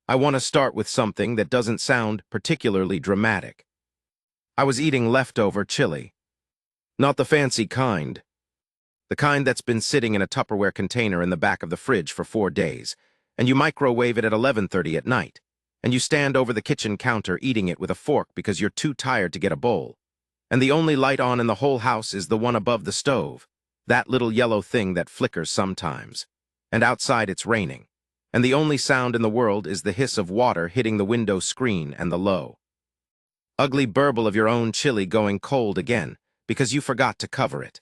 I want to start with something that doesn't sound particularly dramatic. I was eating leftover chili. Not the fancy kind. The kind that's been sitting in a Tupperware container in the back of the fridge for 4 days, and you microwave it at 11:30 at night, and you stand over the kitchen counter eating it with a fork because you're too tired to get a bowl. And the only light on in the whole house is the one above the stove, that little yellow thing that flickers sometimes. And outside it's raining. And the only sound in the world is the hiss of water hitting the window screen and the low, ugly burble of your own chili going cold again because you forgot to cover it.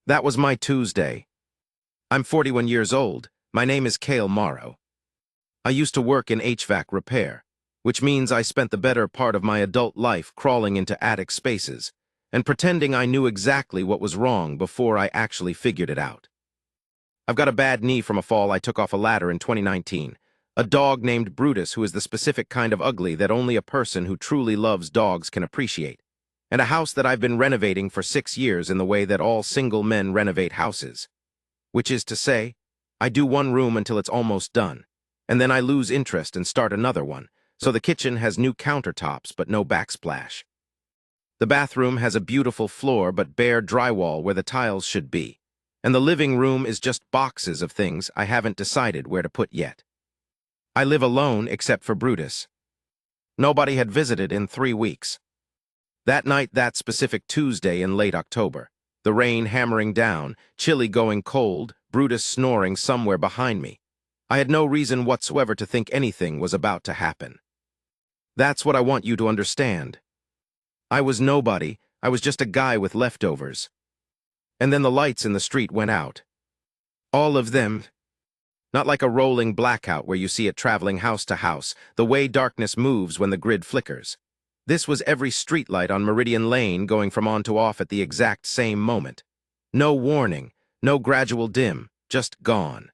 That was my Tuesday. I'm 41 years old. My name is Cale Morrow. I used to work in HVAC repair, which means I spent the better part of my adult life crawling into attic spaces and pretending I knew exactly what was wrong before I actually figured it out. I've got a bad knee from a fall I took off a ladder in 2019. A dog named Brutus who is the specific kind of ugly that only a person who truly loves dogs can appreciate. And a house that I've been renovating for 6 years in the way that all single men renovate houses. Which is to say, I do one room until it's almost done, and then I lose interest and start another one, so the kitchen has new countertops but no backsplash. The bathroom has a beautiful floor but bare drywall where the tiles should be. And the living room is just boxes of things I haven't decided where to put yet. I live alone except for Brutus. Nobody had visited in 3 weeks. That night, that specific Tuesday in late October, the rain hammering down, chili going cold, Brutus snoring somewhere behind me, I had no reason whatsoever to think anything was about to happen. That's what I want you to understand. I was nobody, I was just a guy with leftovers. And then the lights in the street went out. All of them. Not like a rolling blackout where you see it traveling house to house, the way darkness moves when the grid flickers. This was every streetlight on Meridian Lane going from on to off at the exact same moment. No warning, no gradual dim, just gone.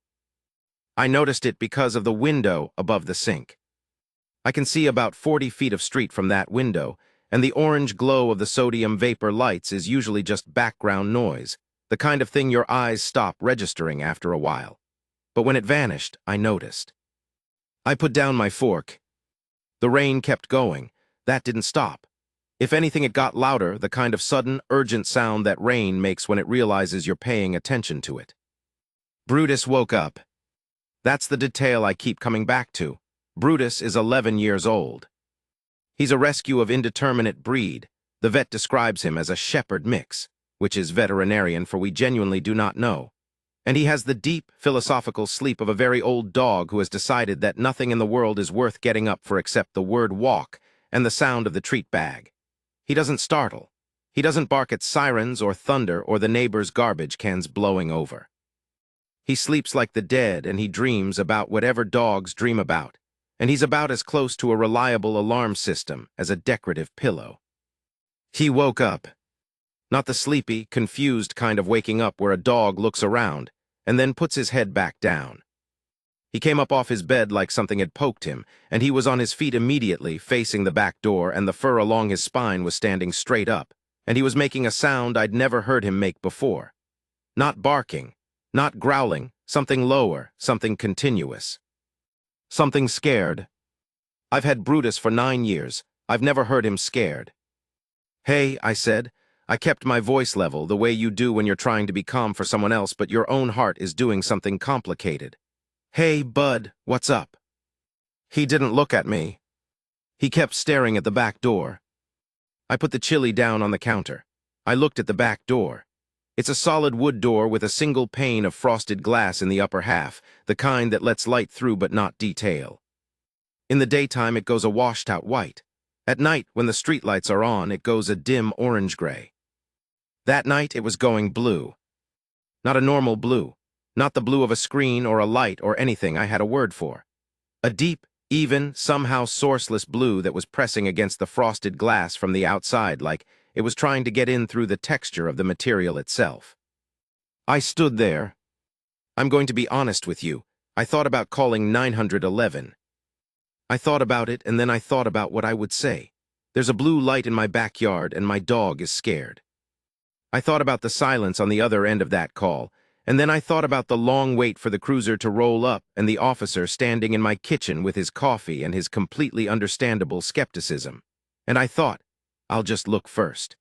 I noticed it because of the window above the sink. I can see about 40 feet of street from that window, and the orange glow of the sodium vapor lights is usually just background noise, the kind of thing your eyes stop registering after a while. But when it vanished, I noticed. I put down my fork. The rain kept going. That didn't stop. If anything, it got louder, the kind of sudden, urgent sound that rain makes when it realizes you're paying attention to it. Brutus woke up. That's the detail I keep coming back to. Brutus is 11 years old. He's a rescue of indeterminate breed. The vet describes him as a shepherd mix, which is veterinarian for we genuinely do not know. And he has the deep, philosophical sleep of a very old dog who has decided that nothing in the world is worth getting up for except the word walk and the sound of the treat bag. He doesn't startle. He doesn't bark at sirens or thunder or the neighbor's garbage cans blowing over. He sleeps like the dead and he dreams about whatever dogs dream about. And he's about as close to a reliable alarm system as a decorative pillow. He woke up. Not the sleepy, confused kind of waking up where a dog looks around and then puts his head back down. He came up off his bed like something had poked him, and he was on his feet immediately, facing the back door, and the fur along his spine was standing straight up, and he was making a sound I'd never heard him make before. Not barking, not growling, something lower, something continuous. Something scared. I've had Brutus for 9 years. I've never heard him scared. Hey, I said. I kept my voice level, the way you do when you're trying to be calm for someone else, but your own heart is doing something complicated. Hey, bud, what's up? He didn't look at me. He kept staring at the back door. I put the chili down on the counter. I looked at the back door. It's a solid wood door with a single pane of frosted glass in the upper half, the kind that lets light through but not detail. In the daytime, it goes a washed-out white. At night, when the streetlights are on, it goes a dim orange-gray. That night, it was going blue. Not a normal blue. Not the blue of a screen or a light or anything I had a word for. A deep, even, somehow sourceless blue that was pressing against the frosted glass from the outside like it was trying to get in through the texture of the material itself. I stood there. I'm going to be honest with you. I thought about calling 911. I thought about it, and then I thought about what I would say. There's a blue light in my backyard, and my dog is scared. I thought about the silence on the other end of that call, And then I thought about the long wait for the cruiser to roll up and the officer standing in my kitchen with his coffee and his completely understandable skepticism. And I thought, I'll just look first.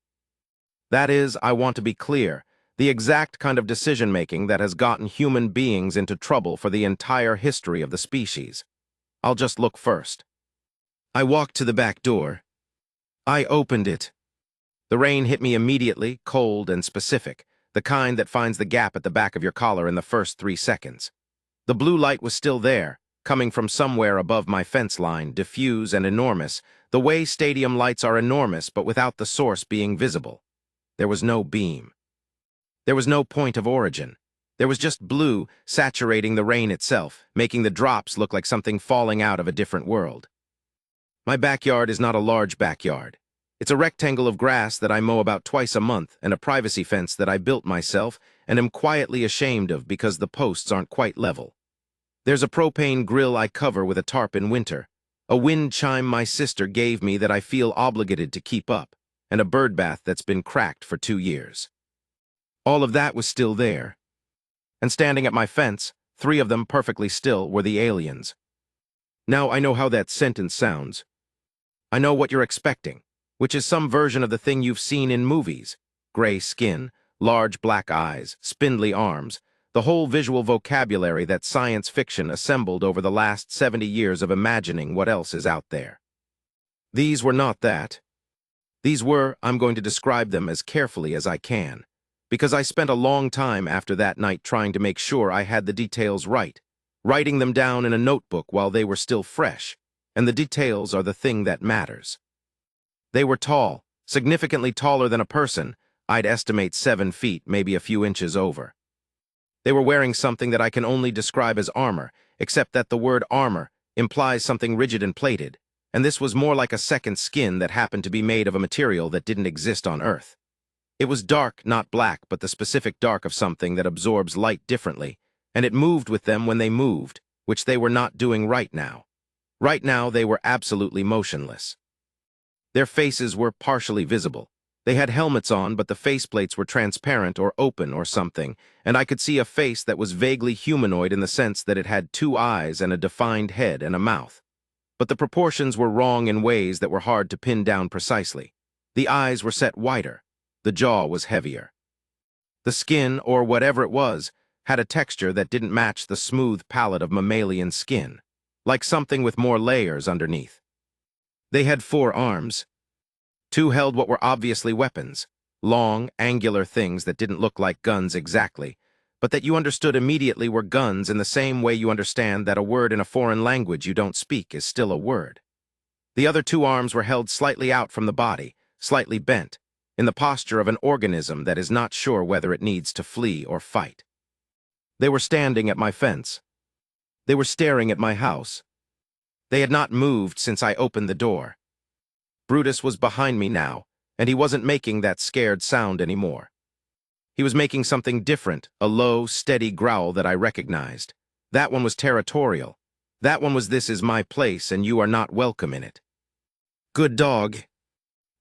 That is, I want to be clear, the exact kind of decision-making that has gotten human beings into trouble for the entire history of the species. I'll just look first. I walked to the back door. I opened it. The rain hit me immediately, cold and specific, the kind that finds the gap at the back of your collar in the first 3 seconds. The blue light was still there, coming from somewhere above my fence line, diffuse and enormous, the way stadium lights are enormous but without the source being visible. There was no beam. There was no point of origin. There was just blue saturating the rain itself, making the drops look like something falling out of a different world. My backyard is not a large backyard. It's a rectangle of grass that I mow about twice a month and a privacy fence that I built myself and am quietly ashamed of because the posts aren't quite level. There's a propane grill I cover with a tarp in winter, a wind chime my sister gave me that I feel obligated to keep up, and a bird bath that's been cracked for 2 years. All of that was still there. And standing at my fence, 3 of them perfectly still, were the aliens. Now I know how that sentence sounds. I know what you're expecting, which is some version of the thing you've seen in movies. Gray skin, large black eyes, spindly arms, the whole visual vocabulary that science fiction assembled over the last 70 years of imagining what else is out there. These were not that. These were, I'm going to describe them as carefully as I can, because I spent a long time after that night trying to make sure I had the details right, writing them down in a notebook while they were still fresh, and the details are the thing that matters. They were tall, significantly taller than a person. I'd estimate 7 feet, maybe a few inches over. They were wearing something that I can only describe as armor, except that the word armor implies something rigid and plated, and this was more like a second skin that happened to be made of a material that didn't exist on Earth. It was dark, not black, but the specific dark of something that absorbs light differently, and it moved with them when they moved, which they were not doing right now. Right now, they were absolutely motionless. Their faces were partially visible. They had helmets on, but the faceplates were transparent or open or something, and I could see a face that was vaguely humanoid in the sense that it had 2 eyes and a defined head and a mouth. But the proportions were wrong in ways that were hard to pin down precisely. The eyes were set wider. The jaw was heavier. The skin, or whatever it was, had a texture that didn't match the smooth palette of mammalian skin, like something with more layers underneath. They had 4 arms. 2 held what were obviously weapons, long, angular things that didn't look like guns exactly, but that you understood immediately were guns in the same way you understand that a word in a foreign language you don't speak is still a word. The other 2 arms were held slightly out from the body, slightly bent, in the posture of an organism that is not sure whether it needs to flee or fight. They were standing at my fence. They were staring at my house. They had not moved since I opened the door. Brutus was behind me now, and he wasn't making that scared sound anymore. He was making something different, a low, steady growl that I recognized. That one was territorial. That one was "This is my place, and you are not welcome in it." Good dog.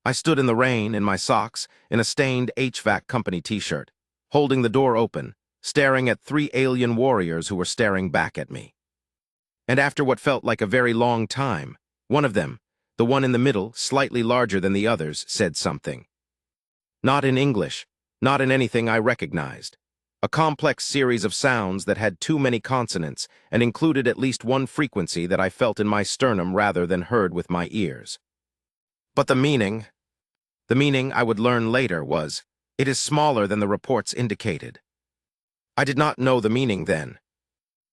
I stood in the rain, in my socks, in a stained HVAC company t-shirt, holding the door open, staring at 3 alien warriors who were staring back at me. And after what felt like a very long time, one of them, the one in the middle, slightly larger than the others, said something. Not in English, not in anything I recognized. A complex series of sounds that had too many consonants and included at least one frequency that I felt in my sternum rather than heard with my ears. But the meaning I would learn later was, it is smaller than the reports indicated. I did not know the meaning then.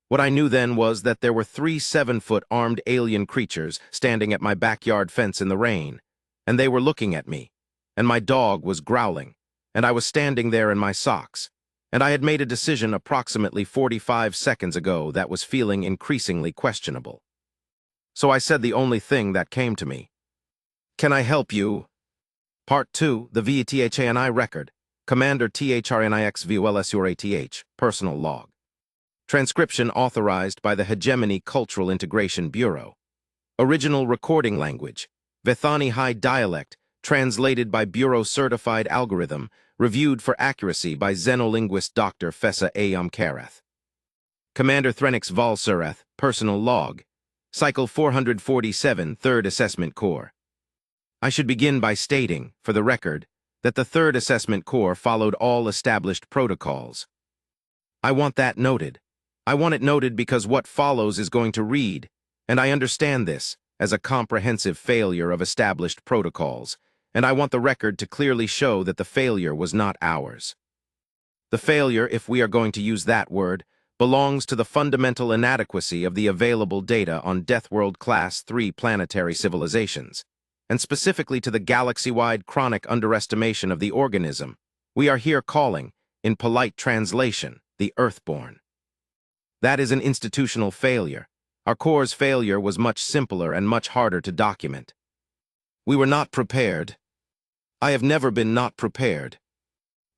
What I knew then was that there were 3 7-foot armed alien creatures standing at my backyard fence in the rain, and they were looking at me, and my dog was growling, and I was standing there in my socks, and I had made a decision approximately 45 seconds ago that was feeling increasingly questionable. So I said the only thing that came to me. "Can I help you?" Part 2, the VTHANI record. Commander THRNIXVOLSURATH, personal log. Transcription authorized by the Hegemony Cultural Integration Bureau. Original recording language, Vethani High dialect, translated by Bureau-certified algorithm, reviewed for accuracy by xenolinguist Dr. Fessa A. Kareth. Commander Threnix Valsureth, personal log. Cycle 447, 3rd Assessment Corps. I should begin by stating, for the record, that the 3rd Assessment Corps followed all established protocols. I want that noted. I want it noted because what follows is going to read, and I understand this, as a comprehensive failure of established protocols, and I want the record to clearly show that the failure was not ours. The failure, if we are going to use that word, belongs to the fundamental inadequacy of the available data on Deathworld Class 3 planetary civilizations, and specifically to the galaxy-wide chronic underestimation of the organism we are here calling, in polite translation, the Earthborn. That is an institutional failure. Our Corps' failure was much simpler and much harder to document. We were not prepared. I have never been not prepared.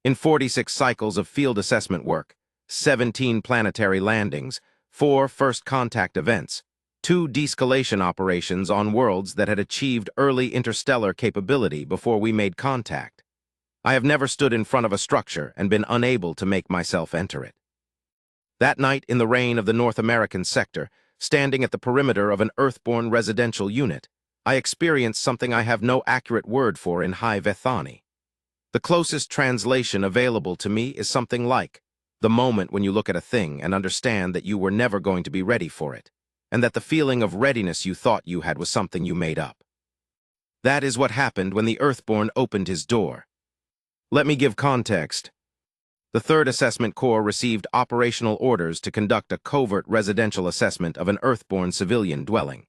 In 46 cycles of field assessment work, 17 planetary landings, 4 first contact events, 2 descalation operations on worlds that had achieved early interstellar capability before we made contact, I have never stood in front of a structure and been unable to make myself enter it. That night in the rain of the North American sector, standing at the perimeter of an Earthborn residential unit, I experienced something I have no accurate word for in High Vethani. The closest translation available to me is something like the moment when you look at a thing and understand that you were never going to be ready for it, and that the feeling of readiness you thought you had was something you made up. That is what happened when the Earthborn opened his door. Let me give context. The 3rd Assessment Corps received operational orders to conduct a covert residential assessment of an Earthborn civilian dwelling.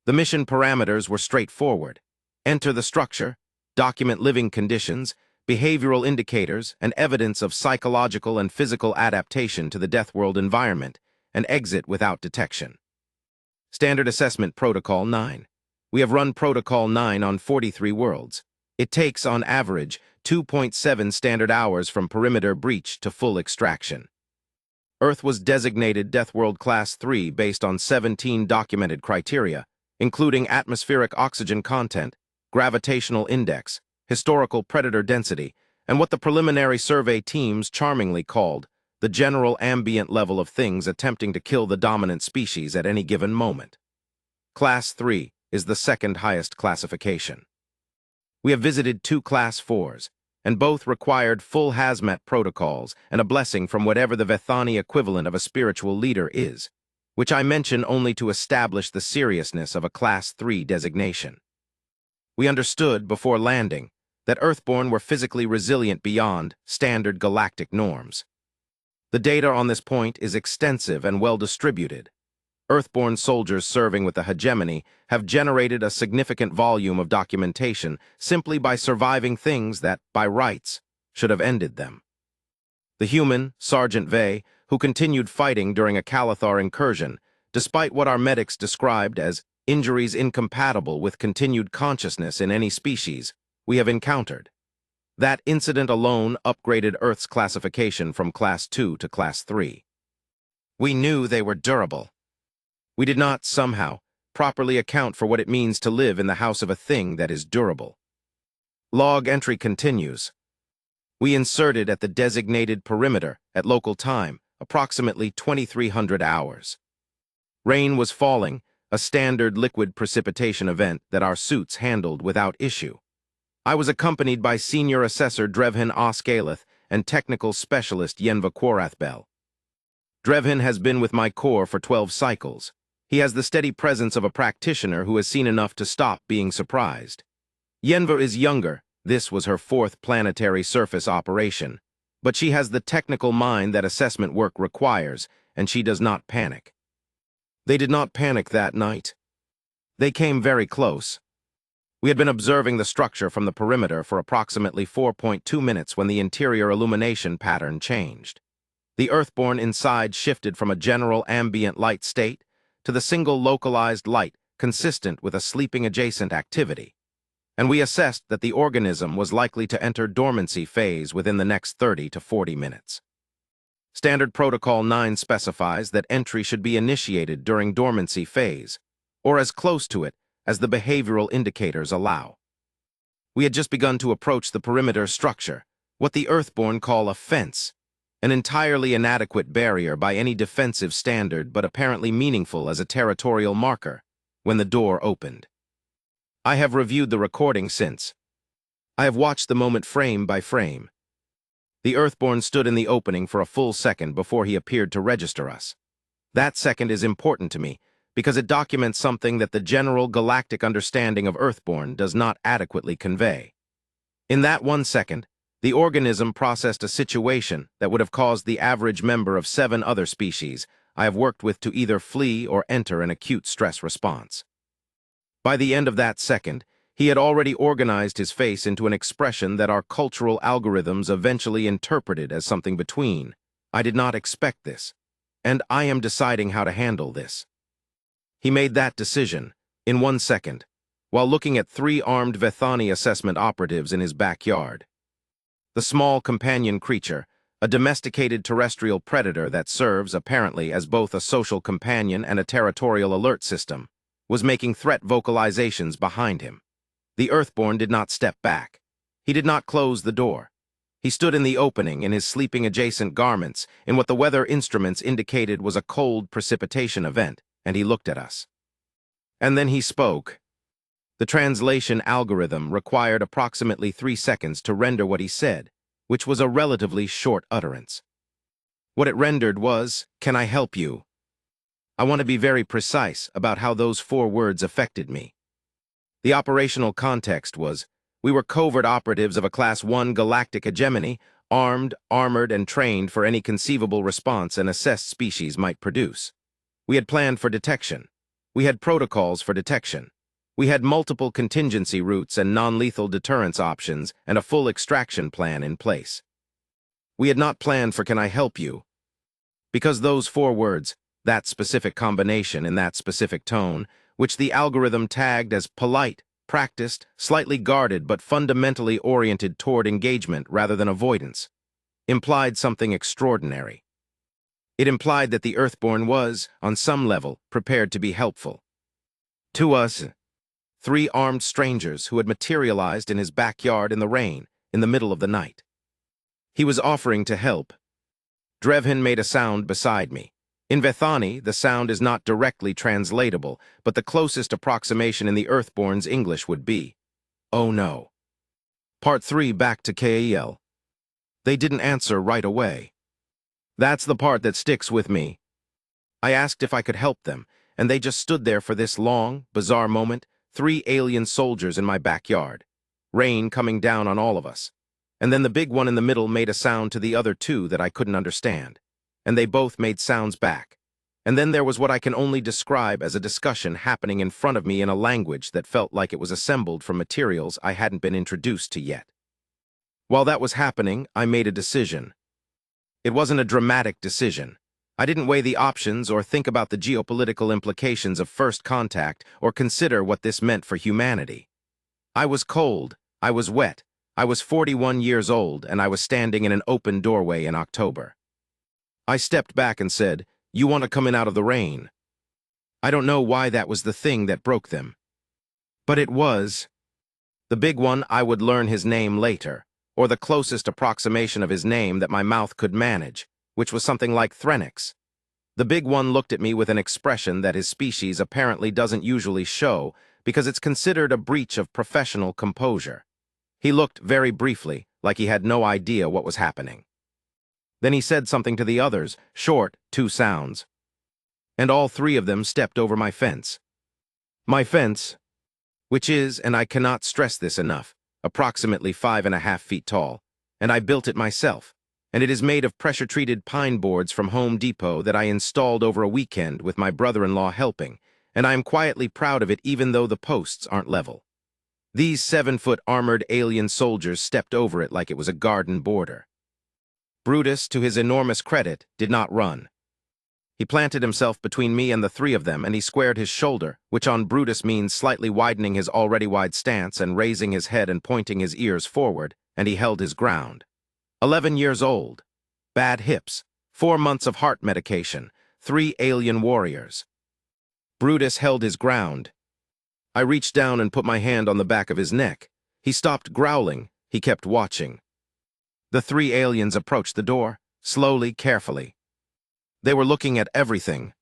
The mission parameters were straightforward. Enter the structure, document living conditions, behavioral indicators, and evidence of psychological and physical adaptation to the Deathworld environment, and exit without detection. Standard Assessment Protocol 9. We have run Protocol 9 on 43 worlds. It takes, on average, 2.7 standard hours from perimeter breach to full extraction. Earth was designated Deathworld Class 3 based on 17 documented criteria, including atmospheric oxygen content, gravitational index, historical predator density, and what the preliminary survey teams charmingly called the general ambient level of things attempting to kill the dominant species at any given moment. Class 3 is the second highest classification. We have visited 2 Class 4s, and both required full hazmat protocols and a blessing from whatever the Vethani equivalent of a spiritual leader is, which I mention only to establish the seriousness of a Class 3 designation. We understood, before landing, that Earthborn were physically resilient beyond standard galactic norms. The data on this point is extensive and well-distributed. Earthborn soldiers serving with the hegemony have generated a significant volume of documentation simply by surviving things that, by rights, should have ended them. The human, Sergeant Vey, who continued fighting during a Calathar incursion, despite what our medics described as injuries incompatible with continued consciousness in any species we have encountered. That incident alone upgraded Earth's classification from Class 2 to Class 3. We knew they were durable. We did not, somehow, properly account for what it means to live in the house of a thing that is durable. Log entry continues. We inserted at the designated perimeter, at local time, approximately 2300 hours. Rain was falling, a standard liquid precipitation event that our suits handled without issue. I was accompanied by Senior Assessor Drevhin Oskaleth and Technical Specialist Yenva Quorathbel. Drevhin has been with my Corps for 12 cycles. He has the steady presence of a practitioner who has seen enough to stop being surprised. Yenva is younger. This was her 4th planetary surface operation. But she has the technical mind that assessment work requires, and she does not panic. They did not panic that night. They came very close. We had been observing the structure from the perimeter for approximately 4.2 minutes when the interior illumination pattern changed. The Earthborn inside shifted from a general ambient light state to the single localized light consistent with a sleeping adjacent activity, and we assessed that the organism was likely to enter dormancy phase within the next 30 to 40 minutes. Standard Protocol 9 specifies that entry should be initiated during dormancy phase, or as close to it as the behavioral indicators allow. We had just begun to approach the perimeter structure, what the Earthborn call a fence, an entirely inadequate barrier by any defensive standard but apparently meaningful as a territorial marker, when the door opened. I have reviewed the recording since. I have watched the moment frame by frame. The Earthborn stood in the opening for a full second before he appeared to register us. That second is important to me, because it documents something that the general galactic understanding of Earthborn does not adequately convey. In that 1 second, the organism processed a situation that would have caused the average member of 7 other species I have worked with to either flee or enter an acute stress response. By the end of that second, he had already organized his face into an expression that our cultural algorithms eventually interpreted as something between. I did not expect this, and I am deciding how to handle this. He made that decision, in 1 second, while looking at 3 armed Vethani assessment operatives in his backyard. The small companion creature, a domesticated terrestrial predator that serves, apparently, as both a social companion and a territorial alert system, was making threat vocalizations behind him. The Earthborn did not step back. He did not close the door. He stood in the opening in his sleeping-adjacent garments in what the weather instruments indicated was a cold precipitation event, and he looked at us. And then he spoke. The translation algorithm required approximately 3 seconds to render what he said, which was a relatively short utterance. What it rendered was, "Can I help you?" I want to be very precise about how those 4 words affected me. The operational context was, we were covert operatives of a Class 1 galactic hegemony, armed, armored, and trained for any conceivable response an assessed species might produce. We had planned for detection. We had protocols for detection. We had multiple contingency routes and non-lethal deterrence options and a full extraction plan in place. We had not planned for "Can I help you?" Because those 4 words, that specific combination in that specific tone, which the algorithm tagged as polite, practiced, slightly guarded but fundamentally oriented toward engagement rather than avoidance, implied something extraordinary. It implied that the Earthborn was, on some level, prepared to be helpful. To us, 3 armed strangers who had materialized in his backyard in the rain, in the middle of the night. He was offering to help. Drevhin made a sound beside me. In Vethani, the sound is not directly translatable, but the closest approximation in the Earthborn's English would be, "Oh no." Part 3 back to KEL. They didn't answer right away. That's the part that sticks with me. I asked if I could help them, and they just stood there for this long, bizarre moment, 3 alien soldiers in my backyard. Rain coming down on all of us. And then the big one in the middle made a sound to the other 2 that I couldn't understand. And they both made sounds back. And then there was what I can only describe as a discussion happening in front of me in a language that felt like it was assembled from materials I hadn't been introduced to yet. While that was happening, I made a decision. It wasn't a dramatic decision. I didn't weigh the options or think about the geopolitical implications of first contact or consider what this meant for humanity. I was cold, I was wet, I was 41 years old, and I was standing in an open doorway in October. I stepped back and said, "You want to come in out of the rain?" I don't know why that was the thing that broke them. But it was. The big one, I would learn his name later, or the closest approximation of his name that my mouth could manage, which was something like Threnix. The big one looked at me with an expression that his species apparently doesn't usually show because it's considered a breach of professional composure. He looked very briefly like he had no idea what was happening. Then he said something to the others, short, 2 sounds. And all 3 of them stepped over my fence. My fence, which is, and I cannot stress this enough, approximately 5.5 feet tall, and I built it myself, and it is made of pressure-treated pine boards from Home Depot that I installed over a weekend with my brother-in-law helping, and I am quietly proud of it even though the posts aren't level. These 7-foot armored alien soldiers stepped over it like it was a garden border. Brutus, to his enormous credit, did not run. He planted himself between me and the 3 of them, and he squared his shoulder, which on Brutus means slightly widening his already wide stance and raising his head and pointing his ears forward, and he held his ground. 11 years old. Bad hips. 4 months of heart medication. 3 alien warriors. Brutus held his ground. I reached down and put my hand on the back of his neck. He stopped growling. He kept watching. The three aliens approached the door, slowly, carefully. They were looking at everything.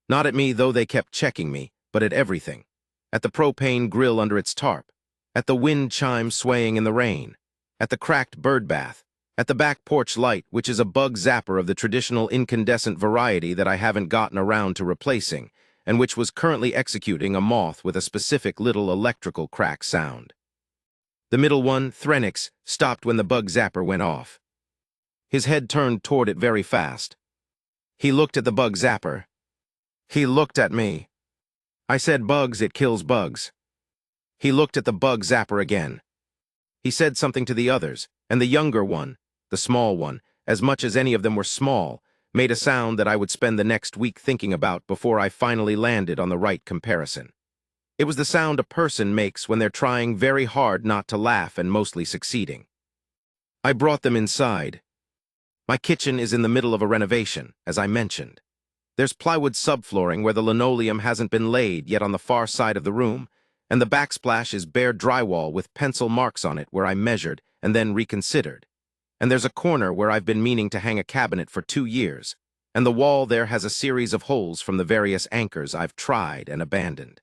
Not at me, though they kept checking me, but at everything. At the propane grill under its tarp. At the wind chime swaying in the rain. At the cracked bird bath. At the back porch light, which is a bug zapper of the traditional incandescent variety that I haven't gotten around to replacing, and which was currently executing a moth with a specific little electrical crack sound. The middle one, Threnix, stopped when the bug zapper went off. His head turned toward it very fast. He looked at the bug zapper. He looked at me. I said, "Bugs, it kills bugs." He looked at the bug zapper again. He said something to the others, and the younger one, the small one, as much as any of them were small, made a sound that I would spend the next week thinking about before I finally landed on the right comparison. It was the sound a person makes when they're trying very hard not to laugh and mostly succeeding. I brought them inside. My kitchen is in the middle of a renovation, as I mentioned. There's plywood subflooring where the linoleum hasn't been laid yet on the far side of the room, and the backsplash is bare drywall with pencil marks on it where I measured and then reconsidered. And there's a corner where I've been meaning to hang a cabinet for 2 years, and the wall there has a series of holes from the various anchors I've tried and abandoned.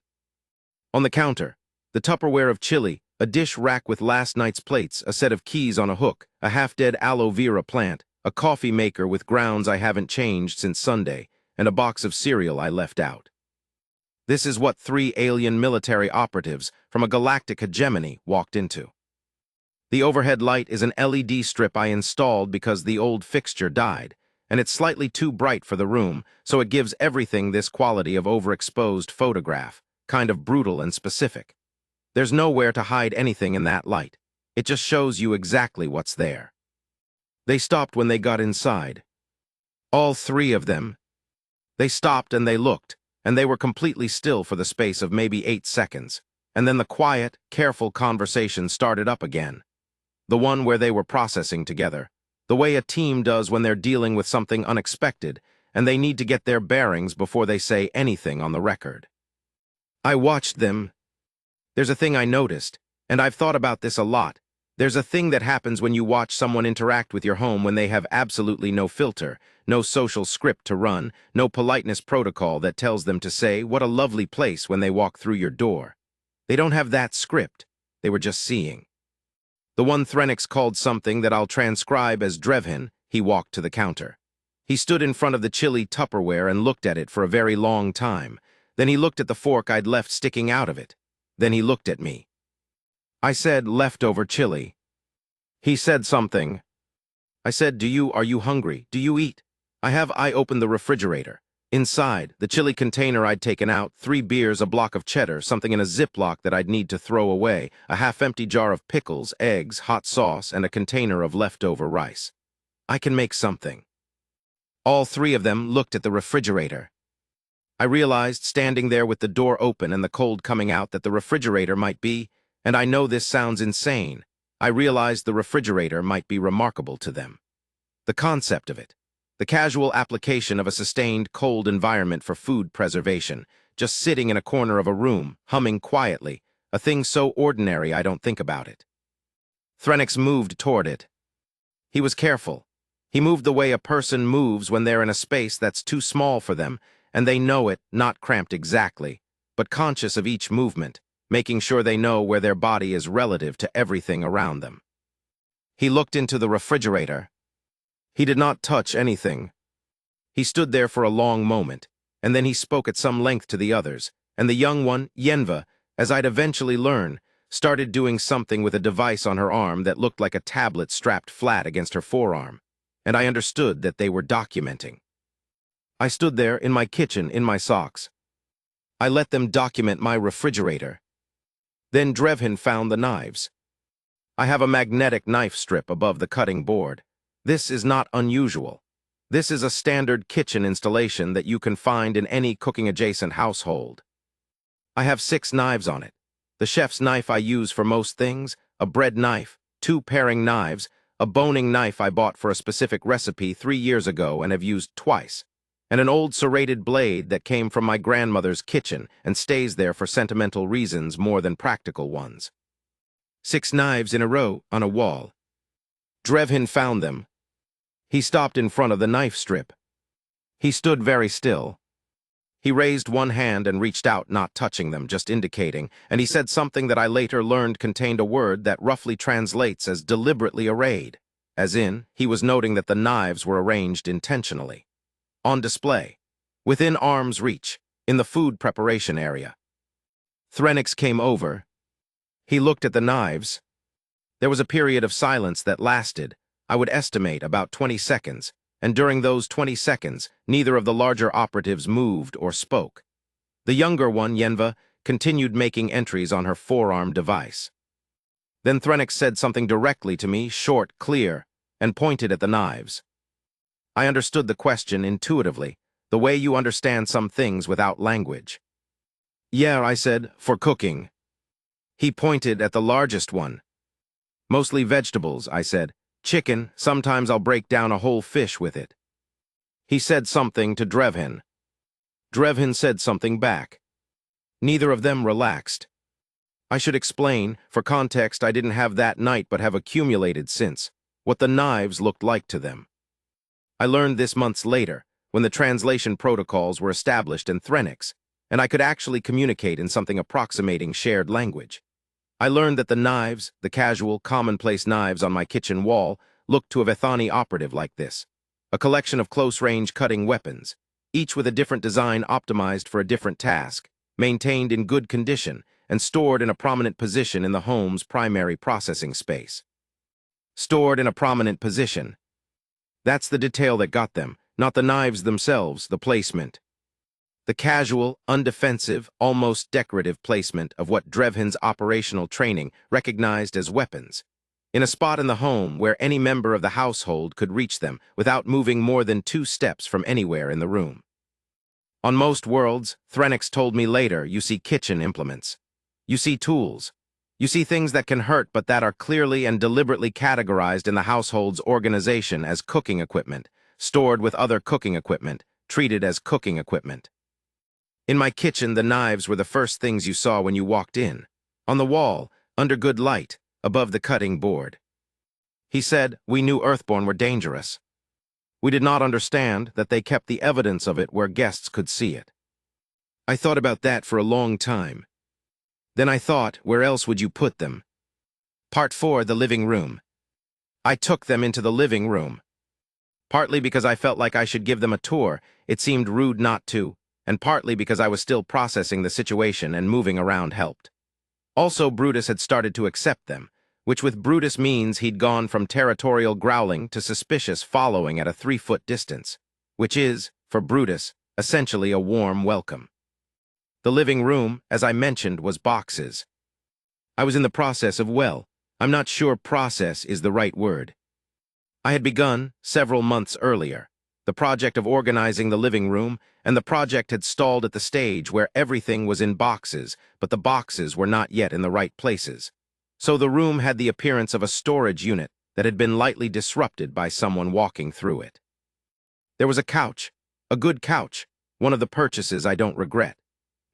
On the counter, the Tupperware of chili, a dish rack with last night's plates, a set of keys on a hook, a half-dead aloe vera plant, a coffee maker with grounds I haven't changed since Sunday, and a box of cereal I left out. This is what 3 alien military operatives from a galactic hegemony walked into. The overhead light is an LED strip I installed because the old fixture died, and it's slightly too bright for the room, so it gives everything this quality of overexposed photograph, kind of brutal and specific. There's nowhere to hide anything in that light. It just shows you exactly what's there. They stopped when they got inside. All 3 of them. They stopped and they looked, and they were completely still for the space of maybe 8 seconds, and then the quiet, careful conversation started up again. The one where they were processing together, the way a team does when they're dealing with something unexpected, and they need to get their bearings before they say anything on the record. I watched them. There's a thing I noticed, and I've thought about this a lot. There's a thing that happens when you watch someone interact with your home when they have absolutely no filter, no social script to run, no politeness protocol that tells them to say, "What a lovely place," when they walk through your door. They don't have that script. They were just seeing. The one Threnix called something that I'll transcribe as Drevhin. He walked to the counter. He stood in front of the chili Tupperware and looked at it for a very long time. Then he looked at the fork I'd left sticking out of it. Then he looked at me. I said, "Leftover chili." He said something. I said, Are you hungry? Do you eat?" I opened the refrigerator. Inside, the chili container I'd taken out, 3 beers, a block of cheddar, something in a Ziploc that I'd need to throw away, a half-empty jar of pickles, eggs, hot sauce, and a container of leftover rice. I can make something. All 3 of them looked at the refrigerator. I realized, standing there with the door open and the cold coming out, that the refrigerator might be, and I know this sounds insane, I realized the refrigerator might be remarkable to them. The concept of it. The casual application of a sustained cold environment for food preservation, just sitting in a corner of a room, humming quietly, a thing so ordinary I don't think about it. Threnix moved toward it. He was careful. He moved the way a person moves when they're in a space that's too small for them, and they know it, not cramped exactly, but conscious of each movement, making sure they know where their body is relative to everything around them. He looked into the refrigerator. He did not touch anything. He stood there for a long moment, and then he spoke at some length to the others, and the young one, Yenva, as I'd eventually learn, started doing something with a device on her arm that looked like a tablet strapped flat against her forearm, and I understood that they were documenting. I stood there in my kitchen in my socks. I let them document my refrigerator. Then Drevhin found the knives. I have a magnetic knife strip above the cutting board. This is not unusual. This is a standard kitchen installation that you can find in any cooking-adjacent household. I have 6 knives on it. The chef's knife I use for most things, a bread knife, 2 paring knives, a boning knife I bought for a specific recipe 3 years ago and have used twice, and an old serrated blade that came from my grandmother's kitchen and stays there for sentimental reasons more than practical ones. 6 knives in a row on a wall. Drevhin found them. He stopped in front of the knife strip. He stood very still. He raised one hand and reached out, not touching them, just indicating, and he said something that I later learned contained a word that roughly translates as deliberately arrayed, as in, he was noting that the knives were arranged intentionally. On display, within arm's reach, in the food preparation area. Threnix came over. He looked at the knives. There was a period of silence that lasted, I would estimate, about 20 seconds, and during those 20 seconds, neither of the larger operatives moved or spoke. The younger one, Yenva, continued making entries on her forearm device. Then Threnix said something directly to me, short, clear, and pointed at the knives. I understood the question intuitively, the way you understand some things without language. Yeah, I said, for cooking. He pointed at the largest one. Mostly vegetables, I said. Chicken, sometimes I'll break down a whole fish with it. He said something to Drevhin. Drevhin said something back. Neither of them relaxed. I should explain, for context I didn't have that night but have accumulated since, what the knives looked like to them. I learned this months later, when the translation protocols were established in Threnix, and I could actually communicate in something approximating shared language. I learned that the knives, the casual, commonplace knives on my kitchen wall, looked to a Vethani operative like this. A collection of close-range cutting weapons, each with a different design optimized for a different task, maintained in good condition, and stored in a prominent position in the home's primary processing space. Stored in a prominent position. That's the detail that got them, not the knives themselves, the placement. The casual, undefensive, almost decorative placement of what Drevhin's operational training recognized as weapons, in a spot in the home where any member of the household could reach them without moving more than 2 steps from anywhere in the room. On most worlds, Threnix told me later, you see kitchen implements. You see tools. You see things that can hurt but that are clearly and deliberately categorized in the household's organization as cooking equipment, stored with other cooking equipment, treated as cooking equipment. In my kitchen, the knives were the first things you saw when you walked in, on the wall, under good light, above the cutting board. He said, we knew Earthborn were dangerous. We did not understand that they kept the evidence of it where guests could see it. I thought about that for a long time. Then I thought, where else would you put them? Part 4, the living room. I took them into the living room. Partly because I felt like I should give them a tour, it seemed rude not to, and partly because I was still processing the situation and moving around helped. Also, Brutus had started to accept them, which with Brutus means he'd gone from territorial growling to suspicious following at a 3-foot distance, which is, for Brutus, essentially a warm welcome. The living room, as I mentioned, was boxes. I was in the process of, well, I'm not sure process is the right word. I had begun, several months earlier, the project of organizing the living room, and the project had stalled at the stage where everything was in boxes, but the boxes were not yet in the right places. So the room had the appearance of a storage unit that had been lightly disrupted by someone walking through it. There was a couch, a good couch, one of the purchases I don't regret.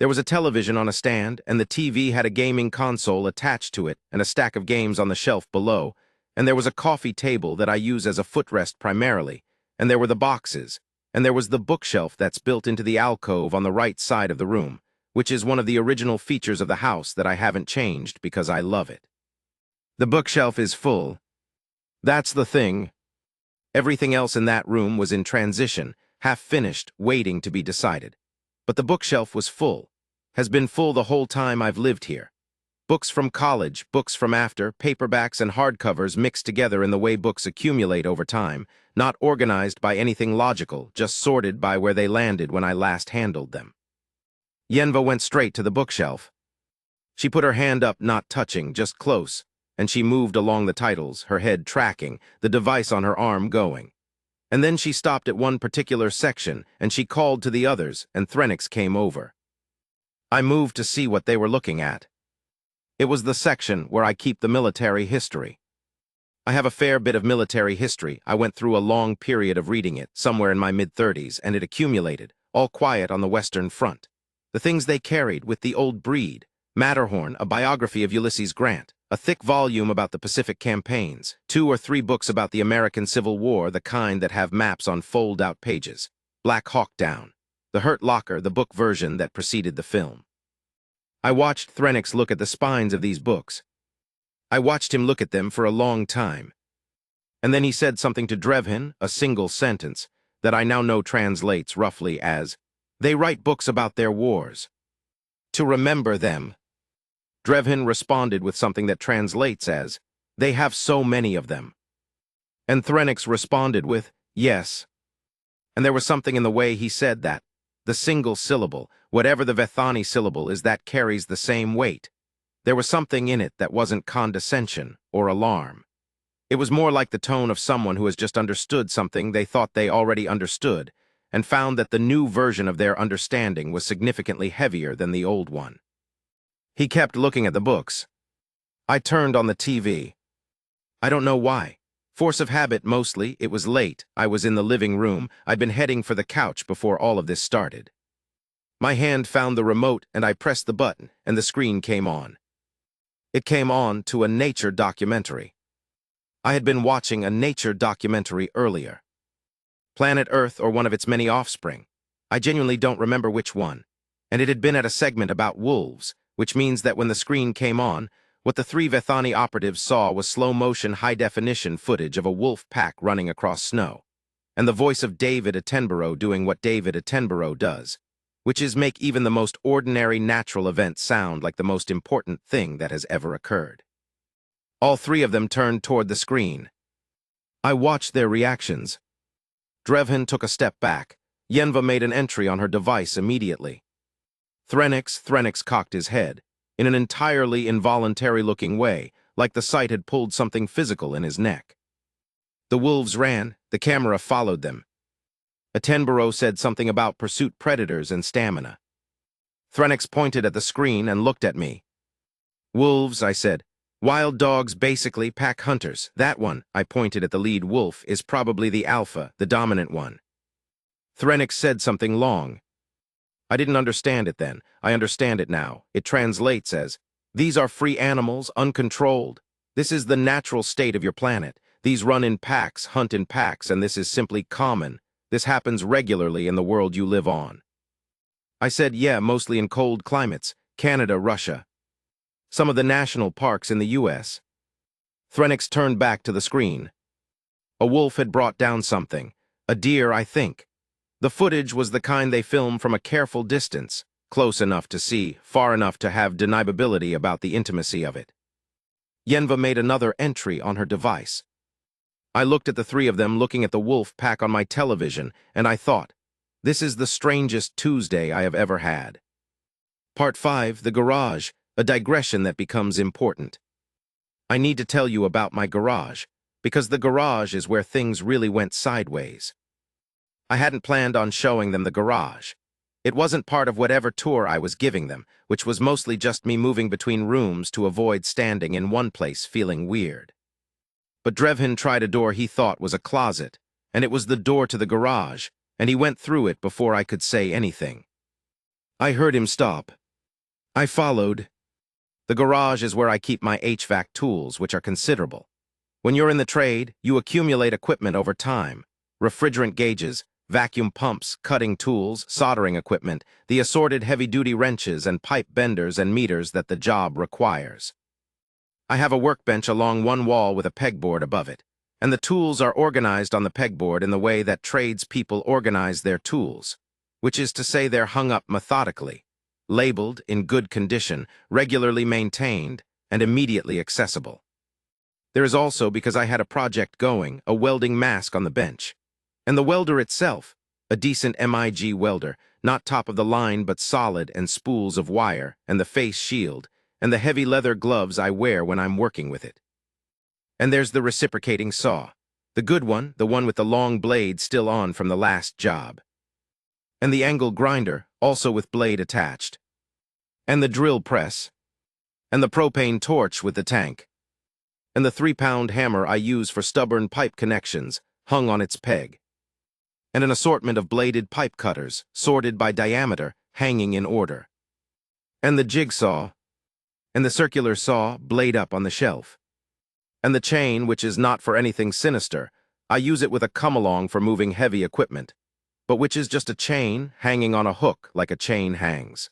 There was a television on a stand, and the TV had a gaming console attached to it and a stack of games on the shelf below, and there was a coffee table that I use as a footrest primarily, and there were the boxes, and there was the bookshelf that's built into the alcove on the right side of the room, which is one of the original features of the house that I haven't changed because I love it. The bookshelf is full. That's the thing. Everything else in that room was in transition, half-finished, waiting to be decided. But the bookshelf was full, has been full the whole time I've lived here. Books from college, books from after, paperbacks and hardcovers mixed together in the way books accumulate over time, not organized by anything logical, just sorted by where they landed when I last handled them. Yenva went straight to the bookshelf. She put her hand up, not touching, just close, and she moved along the titles, her head tracking, the device on her arm going. And then she stopped at one particular section, and she called to the others, and Threnix came over. I moved to see what they were looking at. It was the section where I keep the military history. I have a fair bit of military history. I went through a long period of reading it, somewhere in my mid-30s, and it accumulated, all quiet on the Western Front. The things they carried with the old breed, Matterhorn, a biography of Ulysses Grant, A thick volume about the Pacific campaigns, 2 or 3 books about the American Civil War, the kind that have maps on fold-out pages, Black Hawk Down, The Hurt Locker, the book version that preceded the film. I watched Threnix look at the spines of these books. I watched him look at them for a long time. And then he said something to Drevhin, a single sentence, that I now know translates roughly as, "They write books about their wars. To remember them." Drevhin responded with something that translates as, "They have so many of them." And Threnix responded with, "Yes." And there was something in the way he said that. The single syllable, whatever the Vethani syllable is, that carries the same weight. There was something in it that wasn't condescension or alarm. It was more like the tone of someone who has just understood something they thought they already understood, and found that the new version of their understanding was significantly heavier than the old one. He kept looking at the books. I turned on the TV. I don't know why. Force of habit mostly. It was late. I was in the living room. I'd been heading for the couch before all of this started. My hand found the remote and I pressed the button, and the screen came on. It came on to a nature documentary. I had been watching a nature documentary earlier. Planet Earth or one of its many offspring. I genuinely don't remember which one. And it had been at a segment about wolves, which means that when the screen came on, what the 3 Vethani operatives saw was slow-motion, high-definition footage of a wolf pack running across snow, and the voice of David Attenborough doing what David Attenborough does, which is make even the most ordinary natural event sound like the most important thing that has ever occurred. All 3 of them turned toward the screen. I watched their reactions. Drevhin took a step back. Yenva made an entry on her device immediately. Threnix cocked his head, in an entirely involuntary-looking way, like the sight had pulled something physical in his neck. The wolves ran. The camera followed them. Attenborough said something about pursuit predators and stamina. Threnix pointed at the screen and looked at me. "Wolves," I said. "Wild dogs, basically pack hunters. That one," I pointed at the lead wolf, "is probably the alpha, the dominant one." Threnix said something long. I didn't understand it then. I understand it now. It translates as, "These are free animals, uncontrolled. This is the natural state of your planet. These run in packs, hunt in packs, and this is simply common. This happens regularly in the world you live on." I said, "Yeah, mostly in cold climates. Canada, Russia. Some of the national parks in the U.S. Threnix turned back to the screen. A wolf had brought down something. A deer, I think. The footage was the kind they film from a careful distance, close enough to see, far enough to have deniability about the intimacy of it. Yenva made another entry on her device. I looked at the 3 of them looking at the wolf pack on my television, and I thought, this is the strangest Tuesday I have ever had. Part 5, the garage, a digression that becomes important. I need to tell you about my garage, because the garage is where things really went sideways. I hadn't planned on showing them the garage. It wasn't part of whatever tour I was giving them, which was mostly just me moving between rooms to avoid standing in one place feeling weird. But Drevhin tried a door he thought was a closet, and it was the door to the garage, and he went through it before I could say anything. I heard him stop. I followed. The garage is where I keep my HVAC tools, which are considerable. When you're in the trade, you accumulate equipment over time. Refrigerant gauges, vacuum pumps, cutting tools, soldering equipment, the assorted heavy-duty wrenches and pipe benders and meters that the job requires. I have a workbench along one wall with a pegboard above it, and the tools are organized on the pegboard in the way that tradespeople organize their tools, which is to say they're hung up methodically, labeled, in good condition, regularly maintained, and immediately accessible. There is also, because I had a project going, a welding mask on the bench. And the welder itself, a decent MIG welder, not top of the line but solid, and spools of wire, and the face shield, and the heavy leather gloves I wear when I'm working with it. And there's the reciprocating saw, the good one, the one with the long blade still on from the last job. And the angle grinder, also with blade attached. And the drill press. And the propane torch with the tank. And the 3-pound hammer I use for stubborn pipe connections, hung on its peg. And an assortment of bladed pipe cutters, sorted by diameter, hanging in order. And the jigsaw. and the circular saw blade up on the shelf. And the chain, which is not for anything sinister. I use it with a come-along for moving heavy equipment, but which is just a chain hanging on a hook like a chain hangs.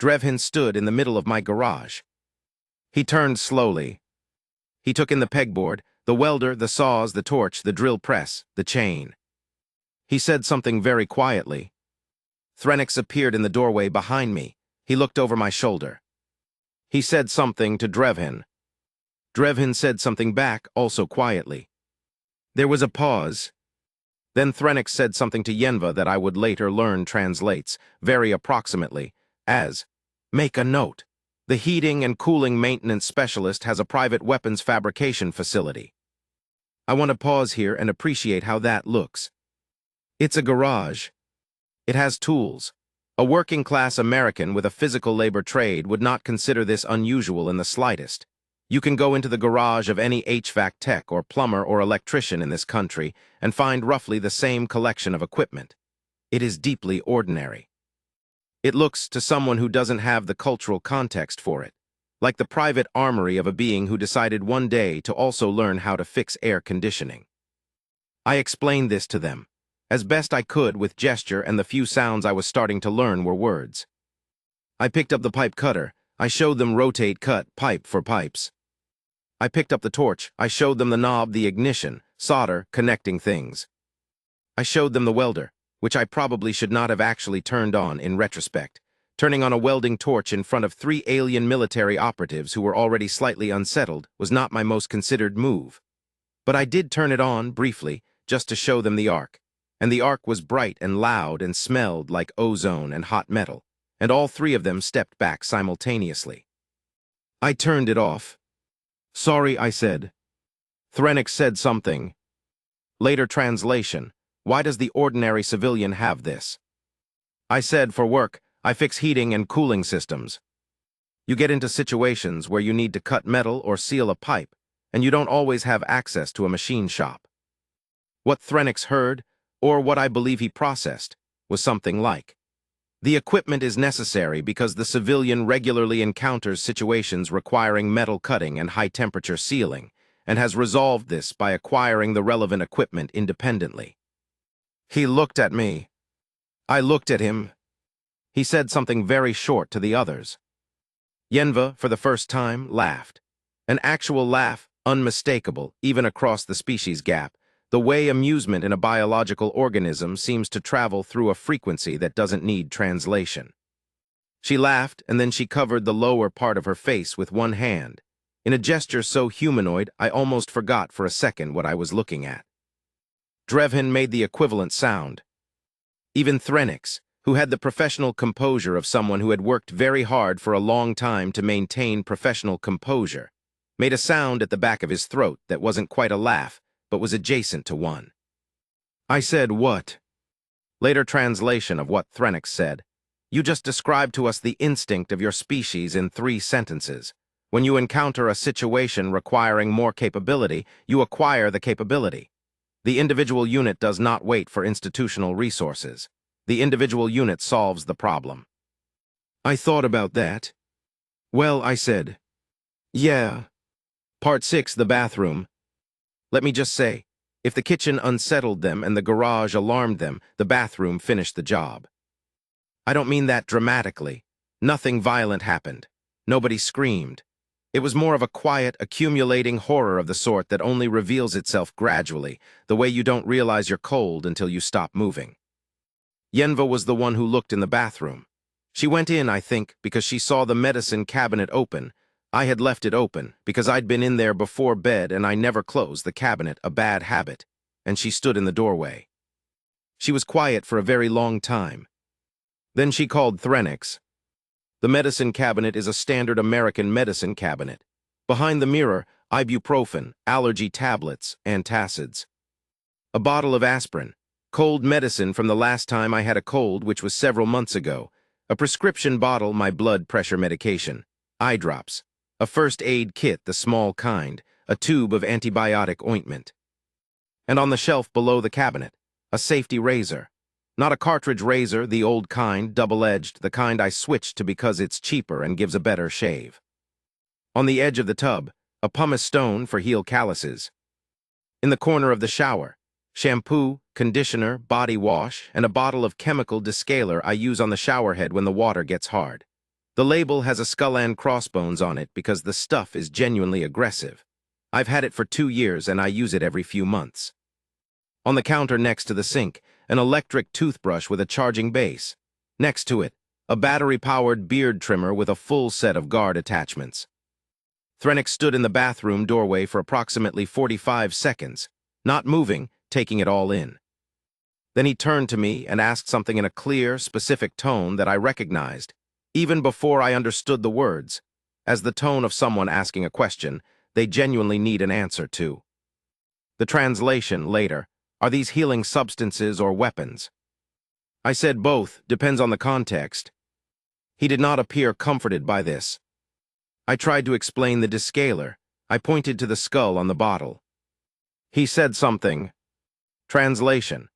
Drevhin stood in the middle of my garage. He turned slowly. He took in the pegboard, the welder, the saws, the torch, the drill press, the chain. He said something very quietly. Threnix appeared in the doorway behind me. He looked over my shoulder. He said something to Drevhin. Drevhin said something back, also quietly. There was a pause. Then Threnix said something to Yenva that I would later learn translates, very approximately, as, "Make a note. The heating and cooling maintenance specialist has a private weapons fabrication facility." I want to pause here and appreciate how that looks. It's a garage. It has tools. A working-class American with a physical labor trade would not consider this unusual in the slightest. You can go into the garage of any HVAC tech or plumber or electrician in this country and find roughly the same collection of equipment. It is deeply ordinary. It looks, to someone who doesn't have the cultural context for it, like the private armory of a being who decided one day to also learn how to fix air conditioning. I explained this to them, as best I could with gesture, and the few sounds I was starting to learn were words. I picked up the pipe cutter. I showed them rotate, cut, pipe for pipes. I picked up the torch. I showed them the knob, the ignition, solder, connecting things. I showed them the welder, which I probably should not have actually turned on in retrospect. Turning on a welding torch in front of 3 alien military operatives who were already slightly unsettled was not my most considered move. But I did turn it on briefly, just to show them the arc. And the arc was bright and loud and smelled like ozone and hot metal, and all 3 of them stepped back simultaneously. I turned it off. "Sorry," I said. Threnix said something. Later translation: "Why does the ordinary civilian have this?" I said, "For work, I fix heating and cooling systems. You get into situations where you need to cut metal or seal a pipe, and you don't always have access to a machine shop." What Threnix heard, or what I believe he processed, was something like, "The equipment is necessary because the civilian regularly encounters situations requiring metal cutting and high-temperature sealing, and has resolved this by acquiring the relevant equipment independently." He looked at me. I looked at him. He said something very short to the others. Yenva, for the first time, laughed. An actual laugh, unmistakable, even across the species gap, the way amusement in a biological organism seems to travel through a frequency that doesn't need translation. She laughed, and then she covered the lower part of her face with one hand, in a gesture so humanoid I almost forgot for a second what I was looking at. Drevhin made the equivalent sound. Even Threnix, who had the professional composure of someone who had worked very hard for a long time to maintain professional composure, made a sound at the back of his throat that wasn't quite a laugh, but was adjacent to one. I said, "What?" Later translation of what Threnix said: "You just described to us the instinct of your species in 3 sentences. When you encounter a situation requiring more capability, you acquire the capability. The individual unit does not wait for institutional resources. The individual unit solves the problem." I thought about that. "Well," I said. "Yeah. Part 6, the bathroom. Let me just say, if the kitchen unsettled them and the garage alarmed them, the bathroom finished the job. I don't mean that dramatically. Nothing violent happened. Nobody screamed. It was more of a quiet, accumulating horror of the sort that only reveals itself gradually, the way you don't realize you're cold until you stop moving. Yenva was the one who looked in the bathroom. She went in, I think, because she saw the medicine cabinet open. I had left it open, because I'd been in there before bed and I never closed the cabinet, a bad habit, and she stood in the doorway. She was quiet for a very long time. Then she called Threnix. The medicine cabinet is a standard American medicine cabinet. Behind the mirror, ibuprofen, allergy tablets, antacids. A bottle of aspirin, cold medicine from the last time I had a cold, which was several months ago. A prescription bottle, my blood pressure medication. Eye drops. A first aid kit, the small kind, a tube of antibiotic ointment. And on the shelf below the cabinet, a safety razor. Not a cartridge razor, the old kind, double-edged, the kind I switched to because it's cheaper and gives a better shave. On the edge of the tub, a pumice stone for heel calluses. In the corner of the shower, shampoo, conditioner, body wash, and a bottle of chemical descaler I use on the shower head when the water gets hard. The label has a skull and crossbones on it because the stuff is genuinely aggressive. I've had it for 2 years and I use it every few months. On the counter next to the sink, an electric toothbrush with a charging base. Next to it, a battery-powered beard trimmer with a full set of guard attachments. Threnix stood in the bathroom doorway for approximately 45 seconds, not moving, taking it all in. Then he turned to me and asked something in a clear, specific tone that I recognized, even before I understood the words, as the tone of someone asking a question they genuinely need an answer to. The translation, later, are these healing substances or weapons? I said both, depends on the context. He did not appear comforted by this. I tried to explain the descaler. I pointed to the skull on the bottle. He said something. Translation: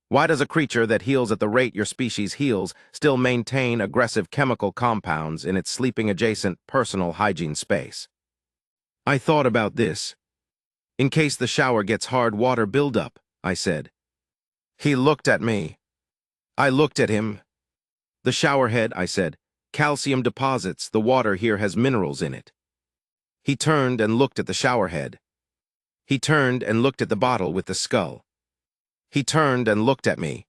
why does a creature that heals at the rate your species heals still maintain aggressive chemical compounds in its sleeping-adjacent personal hygiene space? I thought about this. In case the shower gets hard water buildup, I said. He looked at me. I looked at him. The shower head, I said. Calcium deposits, the water here has minerals in it. He turned and looked at the shower head. He turned and looked at the bottle with the skull. He turned and looked at me.